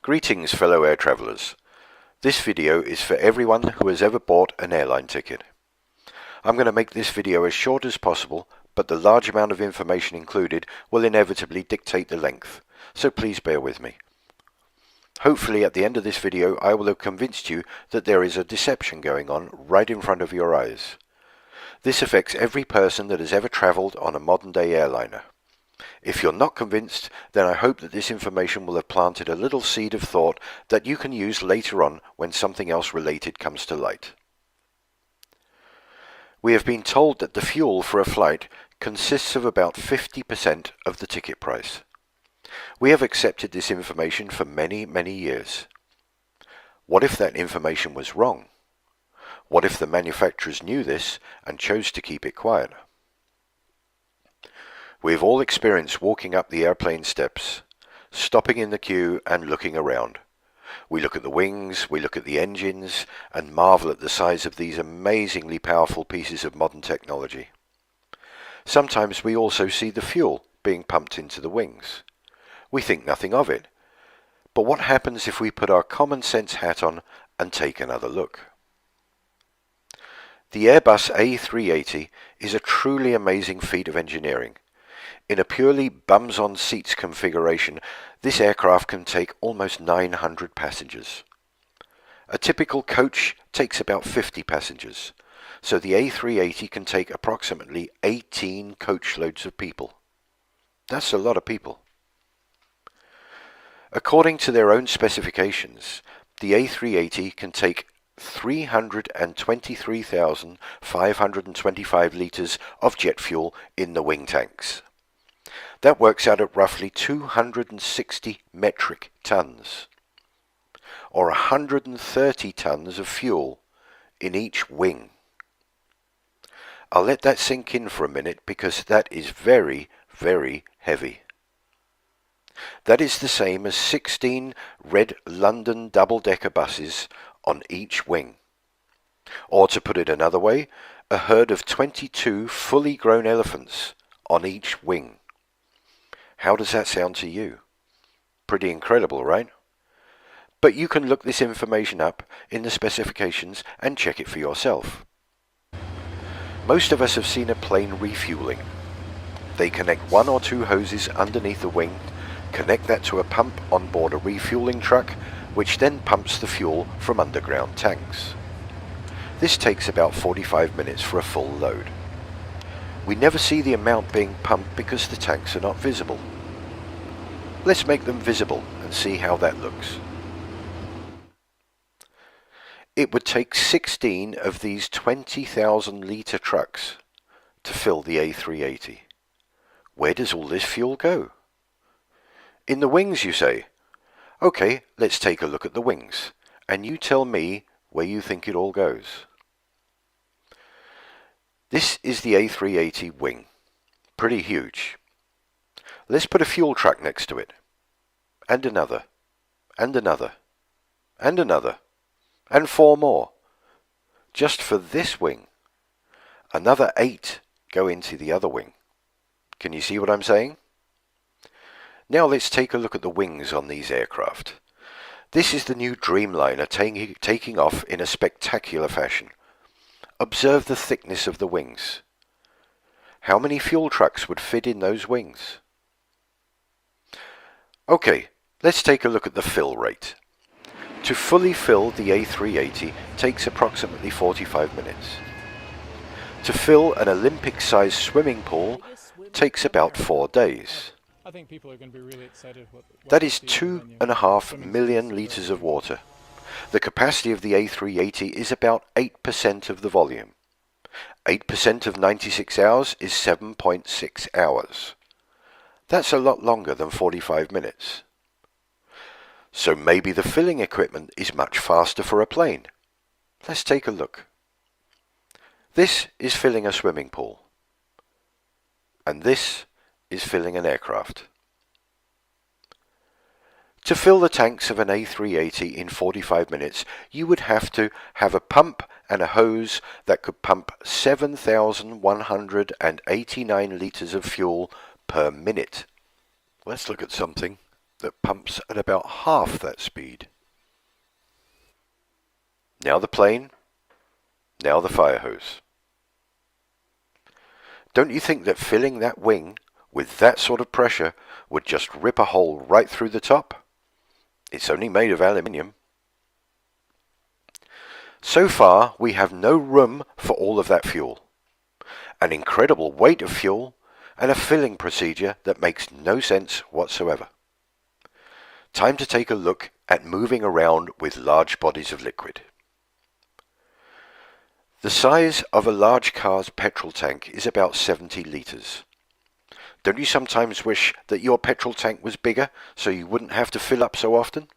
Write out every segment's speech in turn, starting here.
Greetings fellow air travellers. This video is for everyone who has ever bought an airline ticket. I'm going to make this video as short as possible, but the large amount of information included will inevitably dictate the length, so please bear with me. Hopefully at the end of this video I will have convinced you that there is a deception going on right in front of your eyes. This affects every person that has ever travelled on a modern day airliner. If you're not convinced, then I hope that this information will have planted a little seed of thought that you can use later on when something else related comes to light. We have been told that the fuel for a flight consists of about 50% of the ticket price. We have accepted this information for many, many years. What if that information was wrong? What if the manufacturers knew this and chose to keep it quiet? We've all experienced walking up the airplane steps, stopping in the queue and looking around. We look at the wings, we look at the engines, and marvel at the size of these amazingly powerful pieces of modern technology. Sometimes we also see the fuel being pumped into the wings. We think nothing of it. But what happens if we put our common sense hat on and take another look? The Airbus A380 is a truly amazing feat of engineering. In a purely bums-on-seats configuration, this aircraft can take almost 900 passengers. A typical coach takes about 50 passengers, so the A380 can take approximately 18 coachloads of people. That's a lot of people. According to their own specifications, the A380 can take 323,525 litres of jet fuel in the wing tanks. That works out at roughly 260 metric tons, or 130 tons of fuel in each wing. I'll let that sink in for a minute because that is very, very heavy. That is the same as 16 red London double-decker buses on each wing. Or to put it another way, a herd of 22 fully grown elephants on each wing. How does that sound to you? Pretty incredible, right? But you can look this information up in the specifications and check it for yourself. Most of us have seen a plane refueling. They connect one or two hoses underneath the wing, connect that to a pump on board a refueling truck, which then pumps the fuel from underground tanks. This takes about 45 minutes for a full load. We never see the amount being pumped because the tanks are not visible. Let's make them visible and see how that looks. It would take 16 of these 20,000 litre trucks to fill the A380. Where does all this fuel go? In the wings, you say? Okay, let's take a look at the wings, and you tell me where you think it all goes. This is the A380 wing. Pretty huge. Let's put a fuel truck next to it. And another. And another. And another. And 4 more. Just for this wing. Another 8 go into the other wing. Can you see what I'm saying? Now let's take a look at the wings on these aircraft. This is the new Dreamliner taking off in a spectacular fashion. Observe the thickness of the wings. How many fuel trucks would fit in those wings? Okay, let's take a look at the fill rate. To fully fill the A380 takes approximately 45 minutes. To fill an Olympic-sized swimming pool takes about 4 days. I think people are going to be really excited. That is 2.5 million litres of water. The capacity of the A380 is about 8% of the volume. 8% of 96 hours is 7.6 hours. That's a lot longer than 45 minutes. So maybe the filling equipment is much faster for a plane. Let's take a look. This is filling a swimming pool. And this is filling an aircraft. To fill the tanks of an A380 in 45 minutes, you would have to have a pump and a hose that could pump 7,189 litres of fuel per minute. Let's look at something. that pumps at about half that speed. Now the plane, now the fire hose. Don't you think that filling that wing with that sort of pressure would just rip a hole right through the top? It's only made of aluminium. So far, we have no room for all of that fuel, an incredible weight of fuel, and a filling procedure that makes no sense whatsoever. Time to take a look at moving around with large bodies of liquid. The size of a large car's petrol tank is about 70 litres. Don't you sometimes wish that your petrol tank was bigger so you wouldn't have to fill up so often?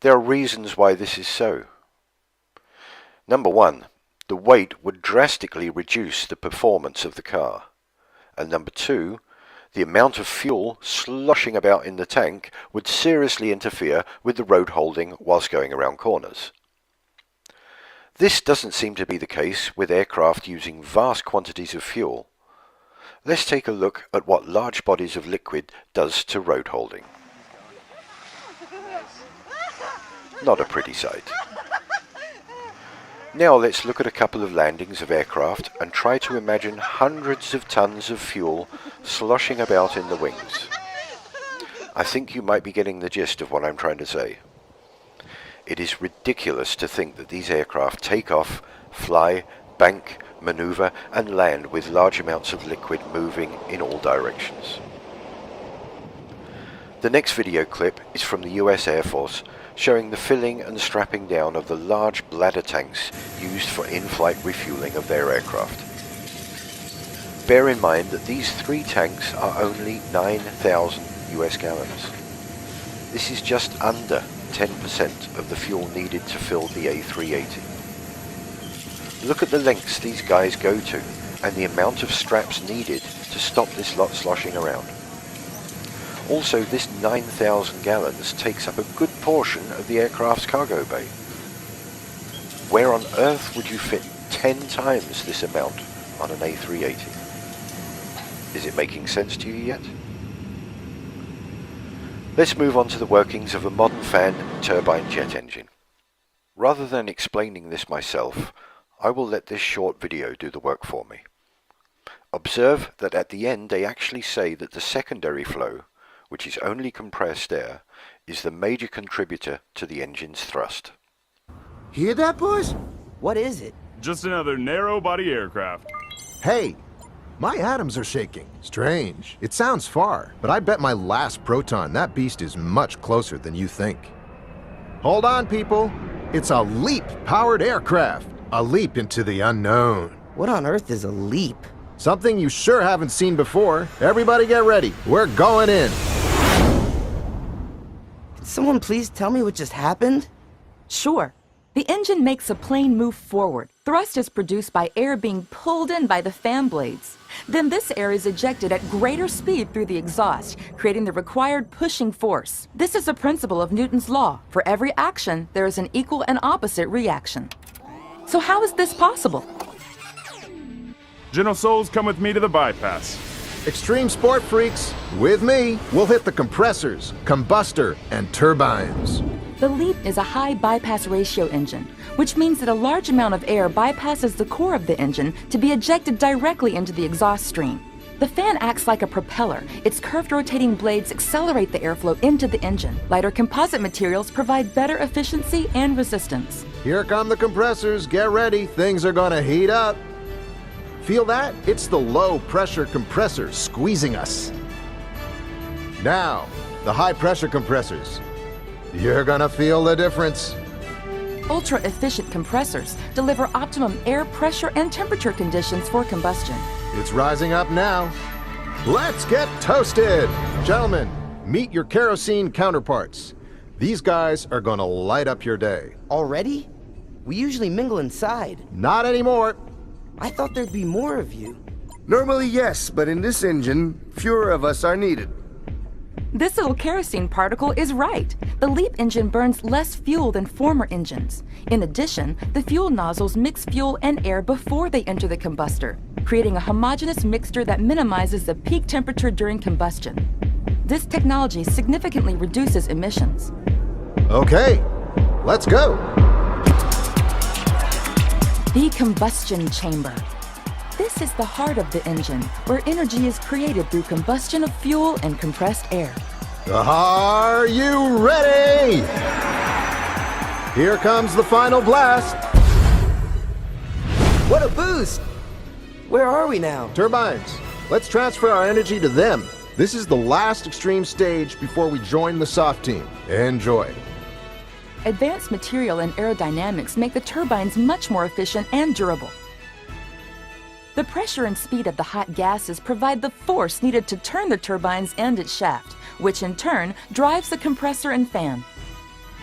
There are reasons why this is so. Number one, the weight would drastically reduce the performance of the car. And number two, the amount of fuel sloshing about in the tank would seriously interfere with the road holding whilst going around corners. This doesn't seem to be the case with aircraft using vast quantities of fuel. Let's take a look at what large bodies of liquid does to road holding. Not a pretty sight. Now let's look at a couple of landings of aircraft and try to imagine hundreds of tons of fuel sloshing about in the wings. I think you might be getting the gist of what I'm trying to say. It is ridiculous to think that these aircraft take off, fly, bank, maneuver and land with large amounts of liquid moving in all directions. The next video clip is from the US Air Force, showing the filling and strapping down of the large bladder tanks used for in-flight refueling of their aircraft. Bear in mind that these 3 tanks are only 9,000 US gallons. This is just under 10% of the fuel needed to fill the A380. Look at the lengths these guys go to and the amount of straps needed to stop this lot sloshing around. Also, this 9,000 gallons takes up a good portion of the aircraft's cargo bay. Where on earth would you fit 10 times this amount on an A380? Is it making sense to you yet? Let's move on to the workings of a modern fan turbine jet engine. Rather than explaining this myself, I will let this short video do the work for me. Observe that at the end they actually say that the secondary flow, which is only compressed air, is the major contributor to the engine's thrust. Hear that, boys? What is it? Just another narrow-body aircraft. Hey, my atoms are shaking. Strange. It sounds far, but I bet my last proton that beast is much closer than you think. Hold on, people. It's a LEAP-powered aircraft. A leap into the unknown. What on earth is a leap? Something you sure haven't seen before. Everybody get ready. We're going in. Can someone please tell me what just happened? Sure. The engine makes a plane move forward. Thrust is produced by air being pulled in by the fan blades. Then this air is ejected at greater speed through the exhaust, creating the required pushing force. This is a principle of Newton's law. For every action, there is an equal and opposite reaction. So how is this possible? General Souls, come with me to the bypass. Extreme sport freaks, with me, we'll hit the compressors, combustor, and turbines. The LEAP is a high bypass ratio engine, which means that a large amount of air bypasses the core of the engine to be ejected directly into the exhaust stream. The fan acts like a propeller. Its curved rotating blades accelerate the airflow into the engine. Lighter composite materials provide better efficiency and resistance. Here come the compressors. Get ready. Things are gonna heat up. Feel that? It's the low-pressure compressor squeezing us. Now, the high-pressure compressors. You're gonna feel the difference. Ultra-efficient compressors deliver optimum air pressure and temperature conditions for combustion. It's rising up now. Let's get toasted! Gentlemen, meet your kerosene counterparts. These guys are gonna light up your day. Already? We usually mingle inside. Not anymore. I thought there'd be more of you. Normally, yes, but in this engine, fewer of us are needed. This little kerosene particle is right. The LEAP engine burns less fuel than former engines. In addition, the fuel nozzles mix fuel and air before they enter the combustor, creating a homogeneous mixture that minimizes the peak temperature during combustion. This technology significantly reduces emissions. Okay, let's go. The combustion chamber. This is the heart of the engine, where energy is created through combustion of fuel and compressed air. Are you ready? Here comes the final blast. What a boost! Where are we now? Turbines, let's transfer our energy to them. This is the last extreme stage before we join the soft team. Enjoy. Advanced material and aerodynamics make the turbines much more efficient and durable. The pressure and speed of the hot gases provide the force needed to turn the turbines and its shaft, which in turn drives the compressor and fan.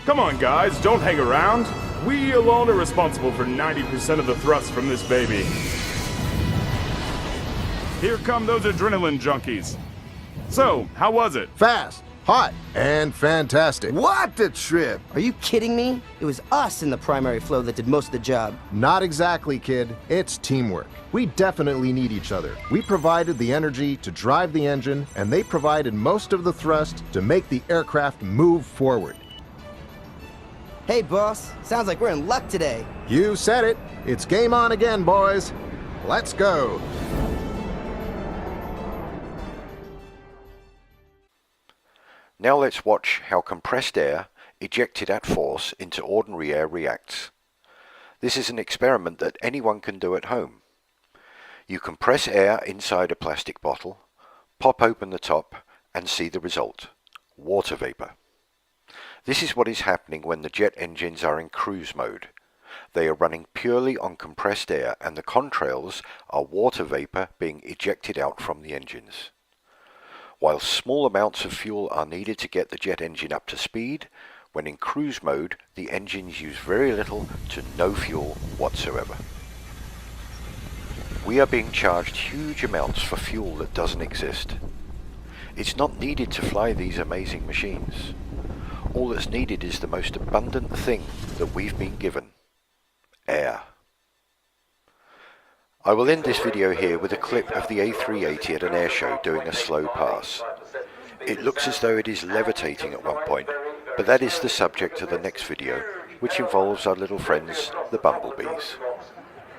Come on, guys, don't hang around. We alone are responsible for 90% of the thrust from this baby. Here come those adrenaline junkies. So, how was it? Fast, hot, and fantastic. What a trip! Are you kidding me? It was us in the primary flow that did most of the job. Not exactly, kid. It's teamwork. We definitely need each other. We provided the energy to drive the engine, and they provided most of the thrust to make the aircraft move forward. Hey, boss. Sounds like we're in luck today. You said it. It's game on again, boys. Let's go. Now let's watch how compressed air, ejected at force into ordinary air reacts. This is an experiment that anyone can do at home. You compress air inside a plastic bottle, pop open the top, and see the result: water vapor. This is what is happening when the jet engines are in cruise mode. They are running purely on compressed air, and the contrails are water vapor being ejected out from the engines. While small amounts of fuel are needed to get the jet engine up to speed, when in cruise mode, the engines use very little to no fuel whatsoever. We are being charged huge amounts for fuel that doesn't exist. It's not needed to fly these amazing machines. All that's needed is the most abundant thing that we've been given: air. I will end this video here with a clip of the A380 at an airshow doing a slow pass. It looks as though it is levitating at one point, but that is the subject of the next video, which involves our little friends, the bumblebees.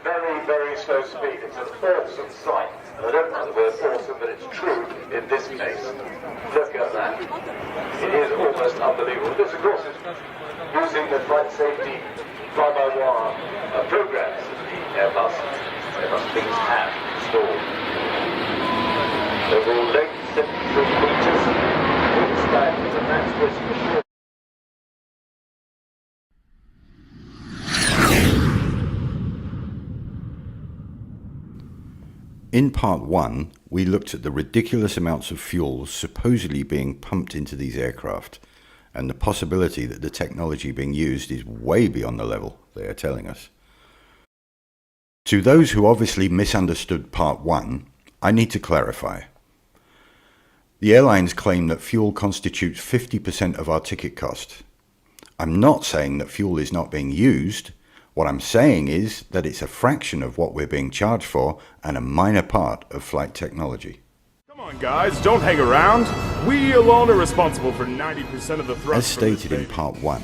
Very, very slow speed. It's an awesome sight. And I don't like the word awesome, but it's true in this case. Look at that. It is almost unbelievable. This, of course, is using the flight safety fly-by-wire programs of the Airbus things have installed. Overall length 73 meters. Wingspan is a max risk for sure. In part 1, we looked at the ridiculous amounts of fuel supposedly being pumped into these aircraft, and the possibility that the technology being used is way beyond the level they are telling us. To those who obviously misunderstood part 1, I need to clarify. The airlines claim that fuel constitutes 50% of our ticket cost. I'm not saying that fuel is not being used. What I'm saying is that it's a fraction of what we're being charged for and a minor part of flight technology. Come on, guys, don't hang around. We alone are responsible for 90% of the thrust. As stated in part 1,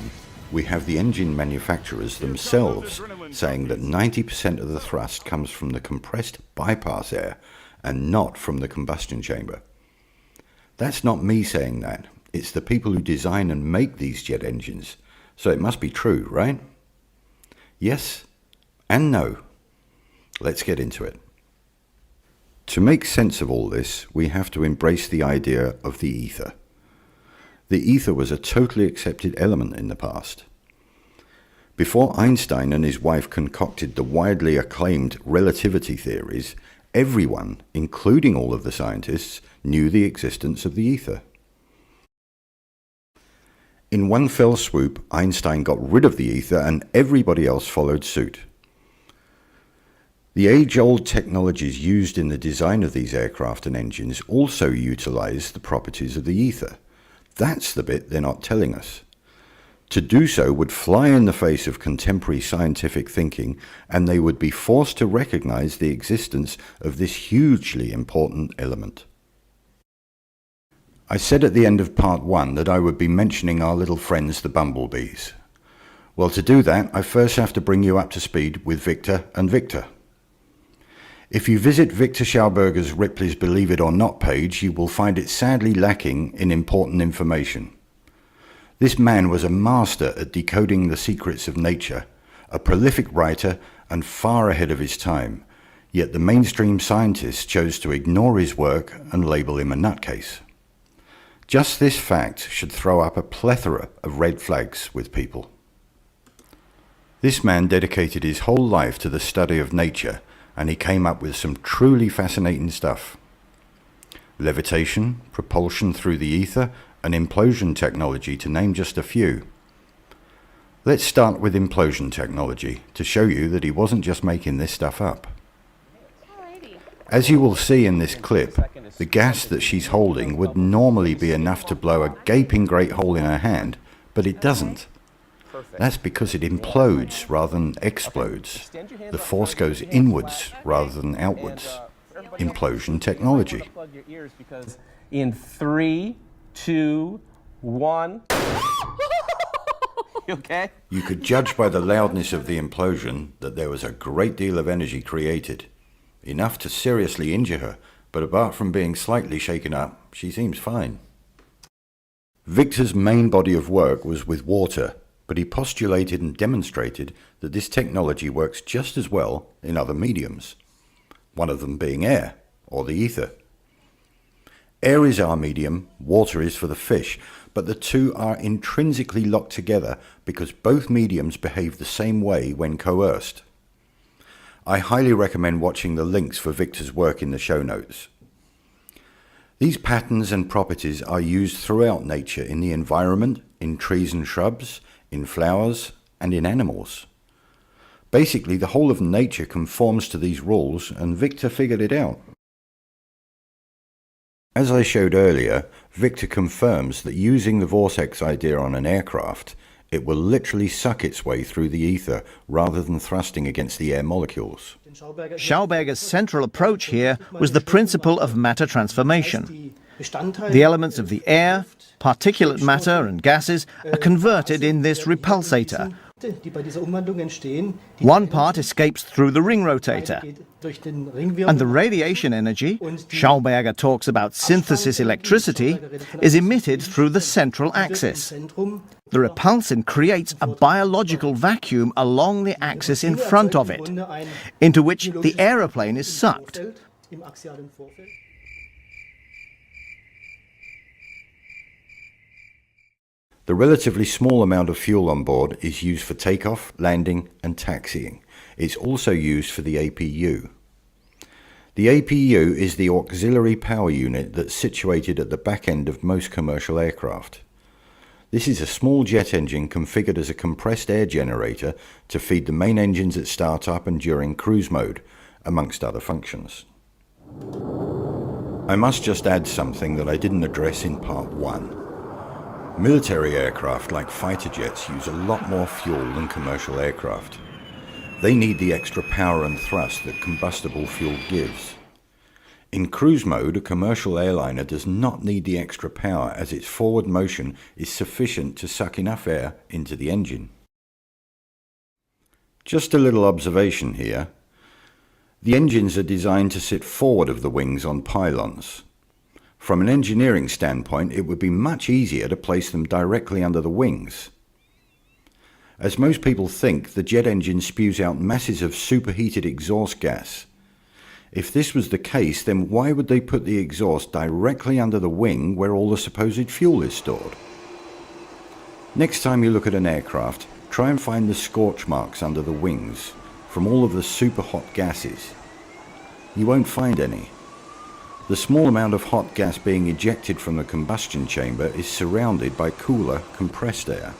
we have the engine manufacturers themselves saying that 90% of the thrust comes from the compressed bypass air and not from the combustion chamber. That's not me saying that. It's the people who design and make these jet engines. So it must be true, right? Yes and no. Let's get into it. To make sense of all this, we have to embrace the idea of the ether. The ether was a totally accepted element in the past. Before Einstein and his wife concocted the widely acclaimed relativity theories, everyone, including all of the scientists, knew the existence of the ether. In one fell swoop, Einstein got rid of the ether and everybody else followed suit. The age-old technologies used in the design of these aircraft and engines also utilize the properties of the ether. That's the bit they're not telling us. To do so would fly in the face of contemporary scientific thinking, and they would be forced to recognize the existence of this hugely important element. I said at the end of part 1 that I would be mentioning our little friends the bumblebees. Well, to do that, I first have to bring you up to speed with Victor and Victor. If you visit Victor Schauberger's Ripley's Believe It or Not page, you will find it sadly lacking in important information. This man was a master at decoding the secrets of nature, a prolific writer and far ahead of his time, yet the mainstream scientists chose to ignore his work and label him a nutcase. Just this fact should throw up a plethora of red flags with people. This man dedicated his whole life to the study of nature, and he came up with some truly fascinating stuff. Levitation, propulsion through the ether, and implosion technology, to name just a few. Let's start with implosion technology to show you that he wasn't just making this stuff up. As you will see in this clip, the gas that she's holding would normally be enough to blow a gaping great hole in her hand, but it doesn't. That's because it implodes rather than explodes. The force goes inwards rather than outwards. Implosion technology. In 3, 2, 1. You okay? You could judge by the loudness of the implosion that there was a great deal of energy created. Enough to seriously injure her, but apart from being slightly shaken up, she seems fine. Victor's main body of work was with water, but he postulated and demonstrated that this technology works just as well in other mediums, one of them being air, or the ether. Air is our medium, water is for the fish, but the two are intrinsically locked together because both mediums behave the same way when coerced. I highly recommend watching the links for Victor's work in the show notes. These patterns and properties are used throughout nature, in the environment, in trees and shrubs, in flowers, and in animals. Basically, the whole of nature conforms to these rules, and Victor figured it out. As I showed earlier, Victor confirms that using the vortex idea on an aircraft, it will literally suck its way through the ether rather than thrusting against the air molecules. Schauberger's central approach here was the principle of matter transformation. The elements of the air, particulate matter and gases are converted in this repulsator. One part escapes through the ring rotator, and the radiation energy, Schauberger talks about synthesis electricity, is emitted through the central axis. The repulsin creates a biological vacuum along the axis in front of it, into which the aeroplane is sucked. The relatively small amount of fuel on board is used for takeoff, landing and taxiing. It's also used for the APU. The APU is the auxiliary power unit that's situated at the back end of most commercial aircraft. This is a small jet engine configured as a compressed air generator to feed the main engines at startup and during cruise mode, amongst other functions. I must just add something that I didn't address in part 1. Military aircraft like fighter jets use a lot more fuel than commercial aircraft. They need the extra power and thrust that combustible fuel gives. In cruise mode, a commercial airliner does not need the extra power as its forward motion is sufficient to suck enough air into the engine. Just a little observation here. The engines are designed to sit forward of the wings on pylons. From an engineering standpoint, it would be much easier to place them directly under the wings. As most people think, the jet engine spews out masses of superheated exhaust gas. If this was the case, then why would they put the exhaust directly under the wing where all the supposed fuel is stored? Next time you look at an aircraft, try and find the scorch marks under the wings from all of the super hot gases. You won't find any. The small amount of hot gas being ejected from the combustion chamber is surrounded by cooler, compressed air.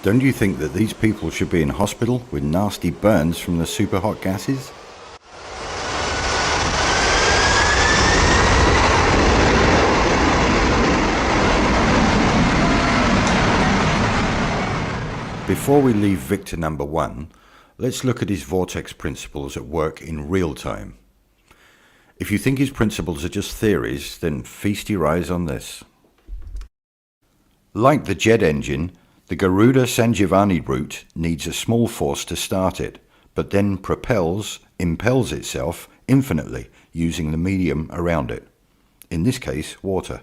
Don't you think that these people should be in hospital with nasty burns from the super hot gases? Before we leave Victor number 1, let's look at his vortex principles at work in real time. If you think his principles are just theories, then feast your eyes on this. Like the jet engine, the Garuda Sanjivani route needs a small force to start it, but then impels itself infinitely using the medium around it, in this case water.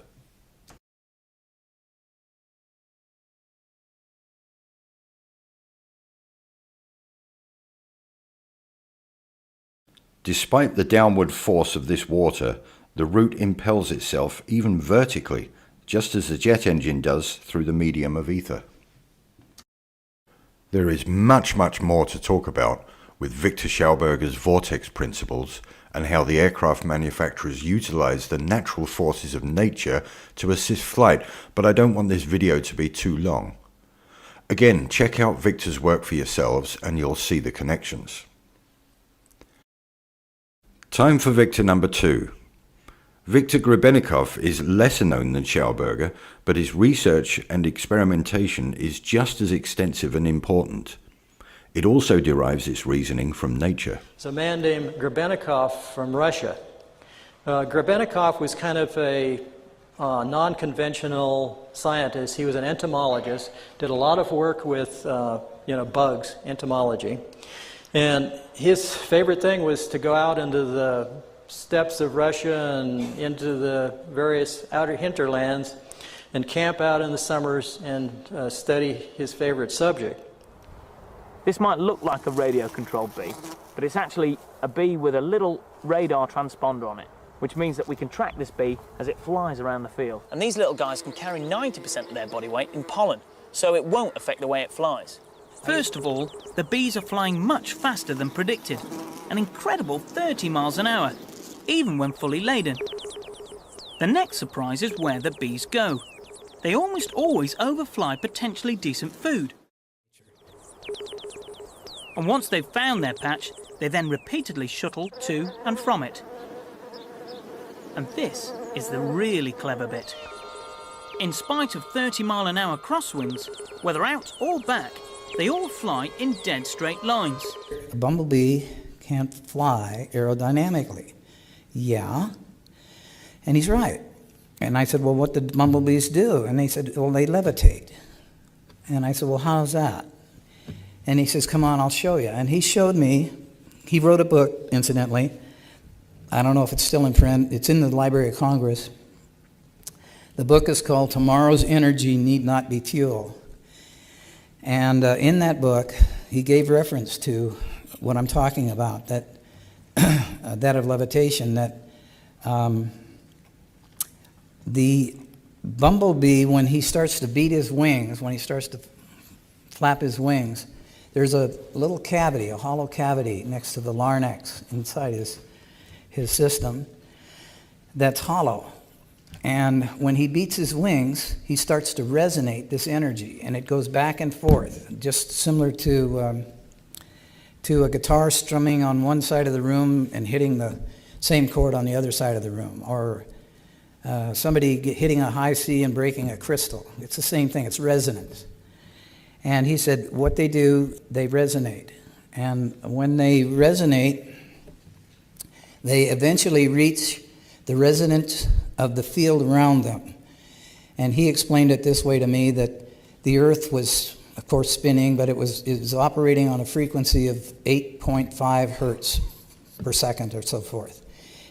Despite the downward force of this water, the route impels itself even vertically, just as the jet engine does through the medium of ether. There is much more to talk about with Victor Schauberger's vortex principles and how the aircraft manufacturers utilize the natural forces of nature to assist flight, but I don't want this video to be too long. Again, check out Victor's work for yourselves and you'll see the connections. Time for Victor number 2. Viktor Grebennikov is lesser known than Schauberger, but his research and experimentation is just as extensive and important. It also derives its reasoning from nature. It's a man named Grebennikov from Russia. Grebennikov was kind of a non-conventional scientist. He was an entomologist, did a lot of work with bugs, entomology. And his favorite thing was to go out into the steppes of Russia and into the various outer hinterlands and camp out in the summers and study his favorite subject. This might look like a radio-controlled bee, but it's actually a bee with a little radar transponder on it, which means that we can track this bee as it flies around the field. And these little guys can carry 90% of their body weight in pollen, so it won't affect the way it flies. First of all, the bees are flying much faster than predicted, an incredible 30 miles an hour, even when fully laden. The next surprise is where the bees go. They almost always overfly potentially decent food. And once they've found their patch, they then repeatedly shuttle to and from it. And this is the really clever bit. In spite of 30-mile-an-hour crosswinds, whether out or back, they all fly in dead straight lines. A bumblebee can't fly aerodynamically. Yeah, and he's right. And I said, well, what did bumblebees do? And they said, well, they levitate. And I said, well, how's that? And he says, come on, I'll show you. And he showed me, he wrote a book, incidentally. I don't know if it's still in print. It's in the Library of Congress. The book is called Tomorrow's Energy Need Not Be Fuel. And in that book, he gave reference to what I'm talking about, that that of levitation, that the bumblebee, when he starts to beat his wings, when he starts to flap his wings, there's a little cavity, a hollow cavity next to the larynx inside his system that's hollow. And when he beats his wings, he starts to resonate this energy, and it goes back and forth, just similar to a guitar strumming on one side of the room and hitting the same chord on the other side of the room, or somebody hitting a high C and breaking a crystal. It's the same thing, it's resonance. And he said, what they do, they resonate. And when they resonate, they eventually reach the resonance of the field around them. And he explained it this way to me, that the Earth was, of course, spinning, but it was operating on a frequency of 8.5 hertz per second or so forth.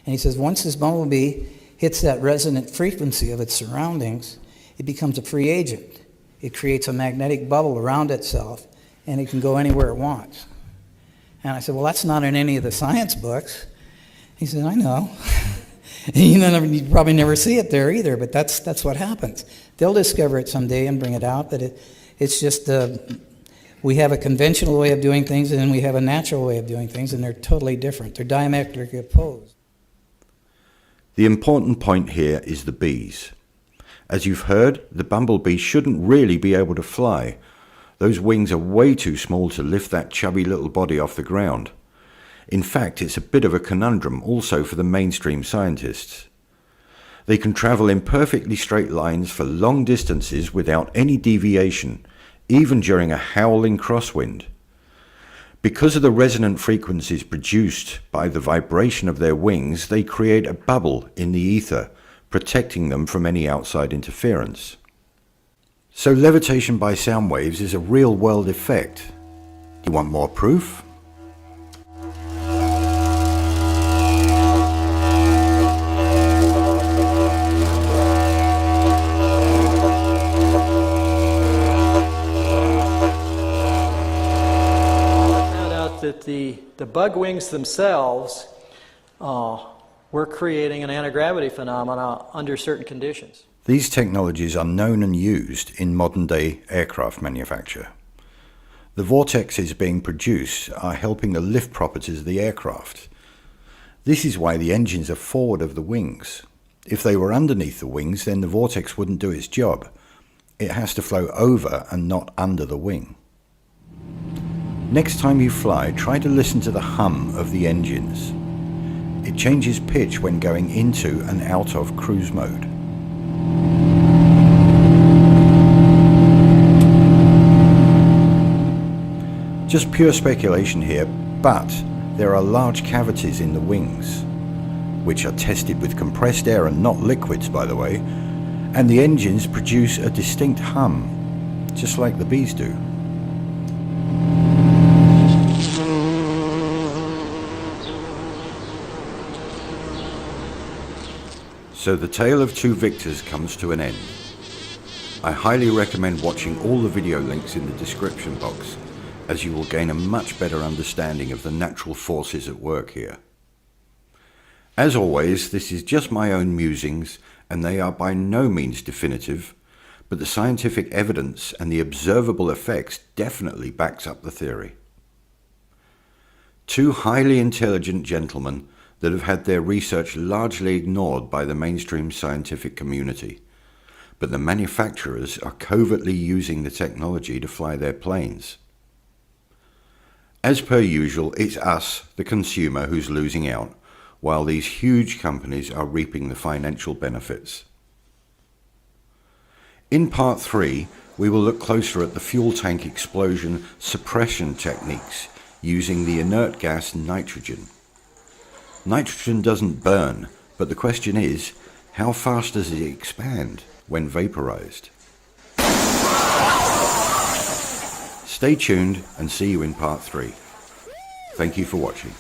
And he says, once this bumblebee hits that resonant frequency of its surroundings, it becomes a free agent. It creates a magnetic bubble around itself, and it can go anywhere it wants. And I said, well, that's not in any of the science books. He said, I know. You probably never see it there either, but that's what happens. They'll discover it someday and bring it out, but it's just we have a conventional way of doing things, and then we have a natural way of doing things, and they're totally different. They're diametrically opposed. The important point here is the bees. As you've heard, the bumblebee shouldn't really be able to fly. Those wings are way too small to lift that chubby little body off the ground. In fact, it's a bit of a conundrum also for the mainstream scientists. They can travel in perfectly straight lines for long distances without any deviation, even during a howling crosswind. Because of the resonant frequencies produced by the vibration of their wings, they create a bubble in the ether, protecting them from any outside interference. So levitation by sound waves is a real-world effect. Do you want more proof? That the bug wings themselves were creating an anti-gravity phenomena under certain conditions. These technologies are known and used in modern-day aircraft manufacture. The vortexes being produced are helping the lift properties of the aircraft. This is why the engines are forward of the wings. If they were underneath the wings, then the vortex wouldn't do its job. It has to flow over and not under the wing. Next time you fly, try to listen to the hum of the engines. It changes pitch when going into and out of cruise mode. Just pure speculation here, but there are large cavities in the wings, which are tested with compressed air and not liquids, by the way, and the engines produce a distinct hum, just like the bees do. So the tale of two victors comes to an end. I highly recommend watching all the video links in the description box, as you will gain a much better understanding of the natural forces at work here. As always, this is just my own musings, and they are by no means definitive, but the scientific evidence and the observable effects definitely backs up the theory. Two highly intelligent gentlemen that have had their research largely ignored by the mainstream scientific community, but the manufacturers are covertly using the technology to fly their planes. As per usual, it's us, the consumer, who's losing out, while these huge companies are reaping the financial benefits. In part 3, we will look closer at the fuel tank explosion suppression techniques using the inert gas nitrogen. Nitrogen doesn't burn, but the question is, how fast does it expand when vaporized? Stay tuned and see you in part 3. Thank you for watching.